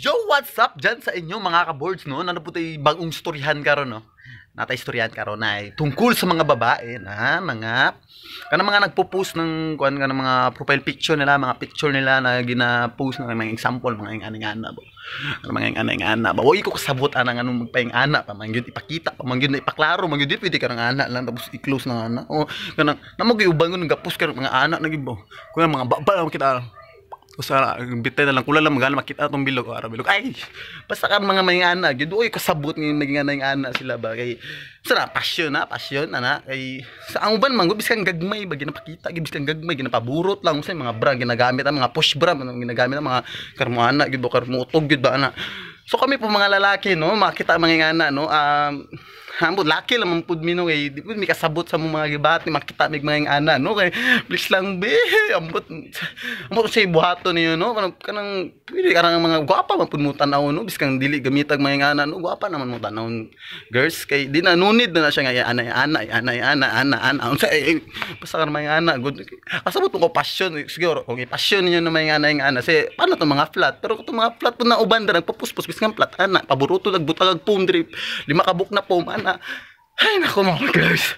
Yo, what's up dyan sa inyo mga ka-boards, no? Ano po tayo bagong istoryahan karon, no? Natay istoryahan karon na tungkol sa mga babae na mga nagpo-post ng kuan ka ng mga profile picture nila, mga picture nila na gina-post ng mga example, mga ingana bo. Mga ingana ba? Oy ko kasabot anang anong magpaing ana pa man gyud ipakita pa man gyud na ipaklaro man gyud pwede ka ng ana lang tapos i-close na ana. O kanang namo giubangon ng gapos ka mga ana na gibo. Kuya mga baba kita. Kusara bitay na lang kula lang magana makita atong bilog ara bilog ay basta kan mga mayana gyud oy kasabot ng naging ana sila ba kay sana passion ana kay sa ang uban man gud bisan gagmay ba ginapakita gid bisan gagmay ginapaburot lang sa mga bra ginagamit ang mga push bra man ginagamit ang mga karmoana gyud ba karmutog gyud ba ana. So kami po mga lalaki no makita mga ana no ambot laki lang pud mino kay di pud mi kasabot sa mga gibati makita mig mga ana no kay please lang be ambot say buhaton niyo no kanang pili kanang mga gwapa man pud mo tan-aw no biskang dili gamitag mga ana no gwapa naman mo tan-aw girls kay di na nunid na siya nga ana unsa basta kan mga ana good kasabot ko passion siguro kung passion niyo na mga ana say paano to mga flat pero kung mga flat pud na uban da nagpapuspos biskang flat ana paboruto nagbutag og foam drip 5 kabuk na foam ana ay naku mga guys